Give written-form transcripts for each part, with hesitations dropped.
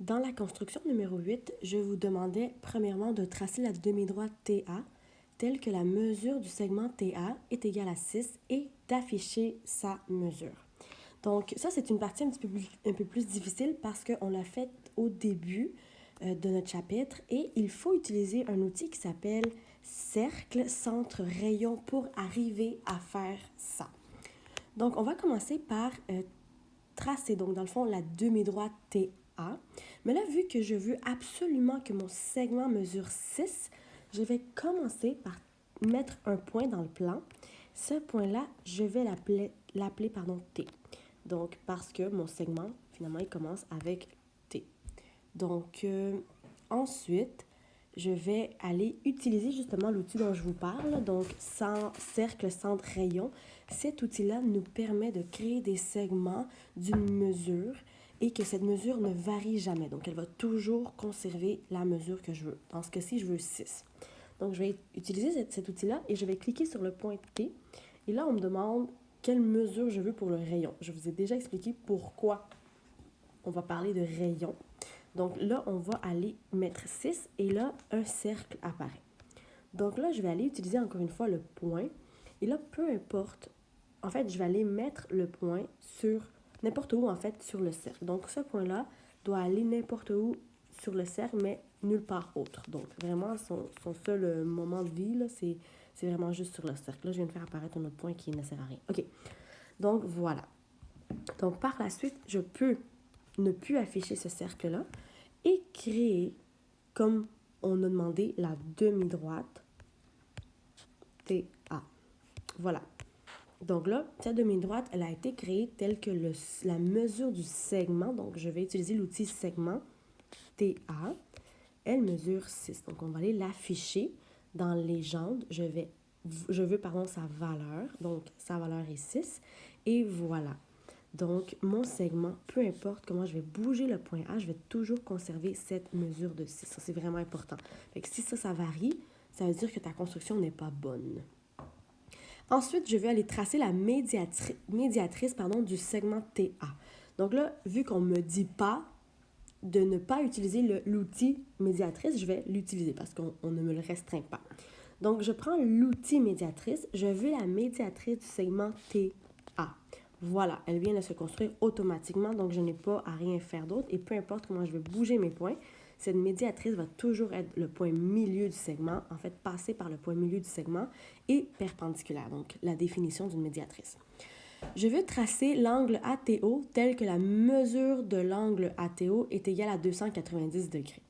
Dans la construction numéro 8, je vous demandais premièrement de tracer la demi-droite TA telle que la mesure du segment TA est égale à 6 et d'afficher sa mesure. Donc ça, c'est une partie un peu plus difficile parce qu'on l'a faite au début de notre chapitre et il faut utiliser un outil qui s'appelle cercle, centre, rayon pour arriver à faire ça. Donc on va commencer par tracer, donc dans le fond, la demi-droite TA. Mais là, vu que je veux absolument que mon segment mesure 6, je vais commencer par mettre un point dans le plan. Ce point-là, je vais l'appeler T. Donc, parce que mon segment, finalement, il commence avec T. Donc, ensuite, je vais aller utiliser justement l'outil dont je vous parle, donc cercle, centre, rayon. Cet outil-là nous permet de créer des segments d'une mesure et que cette mesure ne varie jamais. Donc, elle va toujours conserver la mesure que je veux. Dans ce cas-ci, je veux 6. Donc, je vais utiliser cet outil-là et je vais cliquer sur le point T. Et là, on me demande quelle mesure je veux pour le rayon. Je vous ai déjà expliqué pourquoi on va parler de rayon. Donc là, on va aller mettre 6 et là, un cercle apparaît. Donc là, je vais aller utiliser encore une fois le point. Et là, peu importe, en fait, je vais aller mettre le point sur n'importe où, en fait, sur le cercle. Donc ce point-là doit aller n'importe où sur le cercle, mais nulle part autre. Donc vraiment, son seul moment de vie, là, c'est vraiment juste sur le cercle. Là, je viens de faire apparaître un autre point qui ne sert à rien. OK. Donc voilà. Donc par la suite, je peux ne plus afficher ce cercle-là et créer, comme on a demandé, la demi-droite TA. Voilà. Donc là, cette demi-droite, elle a été créée telle que la mesure du segment, donc je vais utiliser l'outil segment TA, elle mesure 6. Donc on va aller l'afficher dans légende. Je veux sa valeur, donc sa valeur est 6. Et voilà. Donc, mon segment, peu importe comment je vais bouger le point A, je vais toujours conserver cette mesure de 6. Ça, c'est vraiment important. Fait que si ça varie, ça veut dire que ta construction n'est pas bonne. Ensuite, je vais aller tracer la médiatrice du segment TA. Donc là, vu qu'on ne me dit pas de ne pas utiliser l'outil médiatrice, je vais l'utiliser parce qu'on ne me le restreint pas. Donc, je prends l'outil médiatrice, je veux la médiatrice du segment TA. Voilà, elle vient de se construire automatiquement, donc je n'ai pas à rien faire d'autre. Et peu importe comment je vais bouger mes points, cette médiatrice va toujours être le point milieu du segment, en fait, passer par le point milieu du segment et perpendiculaire, donc la définition d'une médiatrice. Je veux tracer l'angle ATO tel que la mesure de l'angle ATO est égale à 290 degrés.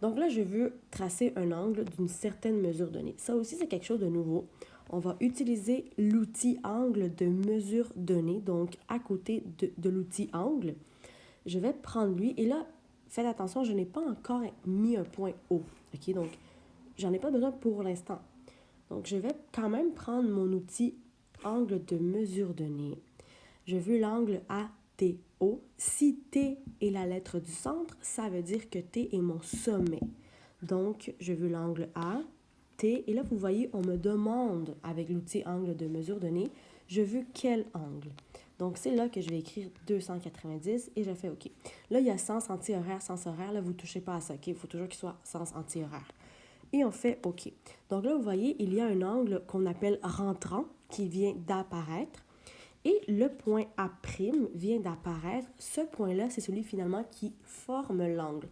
Donc là, je veux tracer un angle d'une certaine mesure donnée. Ça aussi, c'est quelque chose de nouveau. On va utiliser l'outil angle de mesure donnée, donc à côté de l'outil angle. Je vais prendre lui, et là, faites attention, je n'ai pas encore mis un point haut. OK, donc, j'en ai pas besoin pour l'instant. Donc, je vais quand même prendre mon outil angle de mesure donnée. Je veux l'angle ATO. Si T est la lettre du centre, ça veut dire que T est mon sommet. Donc, je veux l'angle A, T, et là, vous voyez, on me demande, avec l'outil angle de mesure donnée, je veux quel angle. Donc, c'est là que je vais écrire 290 et je fais OK. Là, il y a sens anti-horaire, sens horaire. Là, vous ne touchez pas à ça, OK? Il faut toujours qu'il soit sens anti-horaire. Et on fait OK. Donc là, vous voyez, il y a un angle qu'on appelle rentrant qui vient d'apparaître. Et le point A' vient d'apparaître. Ce point-là, c'est celui finalement qui forme l'angle.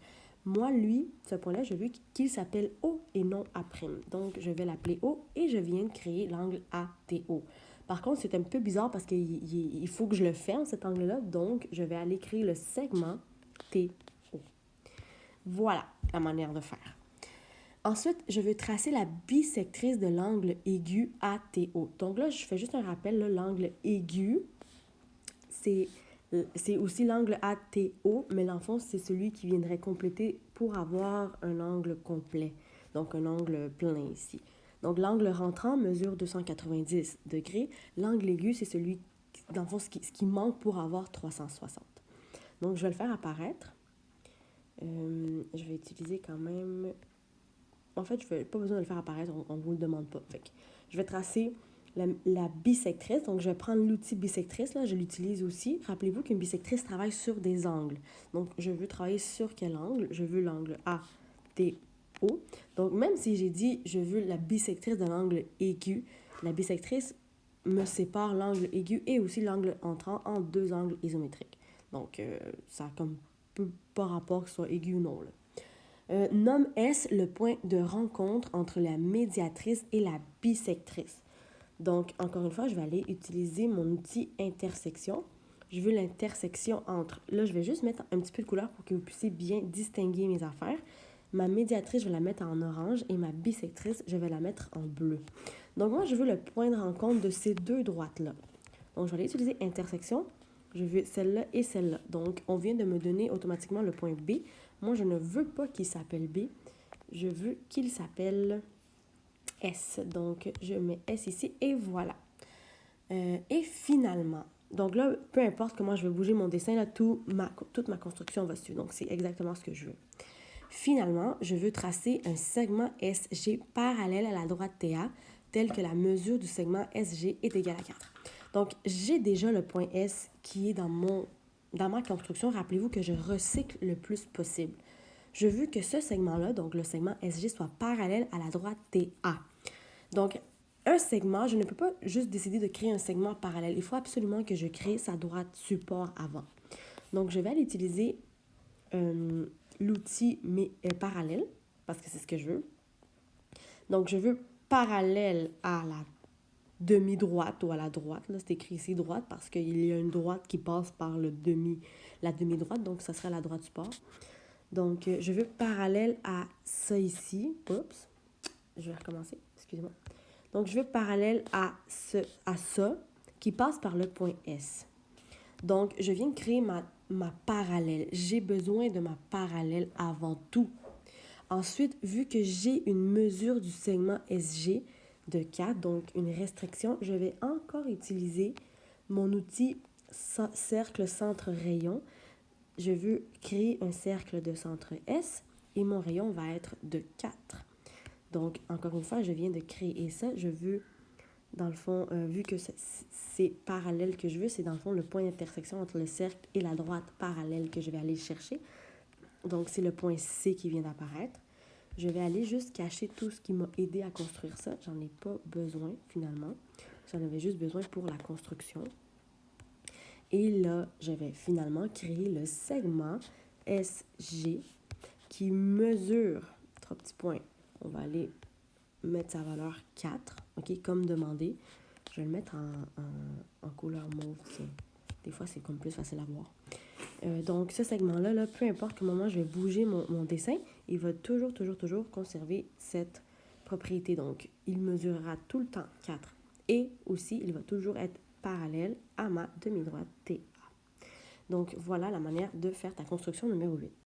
Moi, lui, ce point-là, je veux qu'il s'appelle O et non A'. Donc, je vais l'appeler O et je viens de créer l'angle ATO. Par contre, c'est un peu bizarre parce qu'il faut que je le ferme, cet angle-là. Donc, je vais aller créer le segment TO. Voilà la manière de faire. Ensuite, je veux tracer la bisectrice de l'angle aigu ATO. Donc là, je fais juste un rappel, l'angle aigu, c'est aussi l'angle ATO, mais dans le fond, c'est celui qui viendrait compléter pour avoir un angle complet, donc un angle plein ici. Donc l'angle rentrant mesure 290 degrés. L'angle aigu, c'est celui, dans le fond, ce qui manque pour avoir 360. Donc je vais le faire apparaître. Je vais utiliser quand même... En fait, je n'ai pas besoin de le faire apparaître, on ne vous le demande pas. Fait que je vais tracer la bisectrice. Donc, je vais prendre l'outil bisectrice, là, je l'utilise aussi. Rappelez-vous qu'une bisectrice travaille sur des angles. Donc, je veux travailler sur quel angle? Je veux l'angle ATO. Donc, même si j'ai dit je veux la bisectrice de l'angle aigu, la bisectrice me sépare l'angle aigu et aussi l'angle entrant en deux angles isométriques. Donc, ça a comme peu pas rapport que ce soit aigu ou non, là. Nomme S le point de rencontre entre la médiatrice et la bisectrice. Donc, encore une fois, je vais aller utiliser mon outil intersection. Je veux l'intersection entre... Là, je vais juste mettre un petit peu de couleur pour que vous puissiez bien distinguer mes affaires. Ma médiatrice, je vais la mettre en orange et ma bisectrice, je vais la mettre en bleu. Donc, moi, je veux le point de rencontre de ces deux droites-là. Donc, je vais aller utiliser intersection. Je veux celle-là et celle-là. Donc, on vient de me donner automatiquement le point B. Moi, je ne veux pas qu'il s'appelle B. Je veux qu'il s'appelle S. Donc, je mets S ici et voilà. Et finalement, donc là, peu importe comment je vais bouger mon dessin, là, toute ma construction va suivre. Donc, c'est exactement ce que je veux. Finalement, je veux tracer un segment SG parallèle à la droite TA, tel que la mesure du segment SG est égale à 4. Donc, j'ai déjà le point S qui est dans ma construction. Rappelez-vous que je recycle le plus possible. Je veux que ce segment-là, donc le segment SG, soit parallèle à la droite TA. Donc, un segment, je ne peux pas juste décider de créer un segment parallèle. Il faut absolument que je crée sa droite support avant. Donc, je vais aller utiliser l'outil parallèle, parce que c'est ce que je veux. Donc, je veux parallèle à la demi-droite ou à la droite. Là, c'est écrit ici droite parce qu'il y a une droite qui passe par la demi-droite, donc ça sera la droite support. Donc, je veux parallèle à ça ici. Oups, je vais recommencer, excusez-moi. Donc, je veux parallèle à ça qui passe par le point S. Donc, je viens de créer ma parallèle. J'ai besoin de ma parallèle avant tout. Ensuite, vu que j'ai une mesure du segment SG de 4, donc une restriction, je vais encore utiliser mon outil cercle centre rayon. Je veux créer un cercle de centre S et mon rayon va être de 4. Donc, encore une fois, je viens de créer ça. Je veux, dans le fond, vu que c'est parallèle que je veux, c'est dans le fond le point d'intersection entre le cercle et la droite parallèle que je vais aller chercher. Donc, c'est le point C qui vient d'apparaître. Je vais aller juste cacher tout ce qui m'a aidé à construire ça. J'en ai pas besoin, finalement. J'en avais juste besoin pour la construction. Et là, je vais finalement créer le segment SG qui mesure, 3 petits points. On va aller mettre sa valeur 4, ok, comme demandé. Je vais le mettre en couleur mauve, tiens. Des fois, c'est comme plus facile à voir. Donc, ce segment-là, là, peu importe quel moment je vais bouger mon dessin, il va toujours conserver cette propriété. Donc, il mesurera tout le temps 4. Et aussi, il va toujours être parallèle à ma demi-droite TA. Donc, voilà la manière de faire ta construction numéro 8.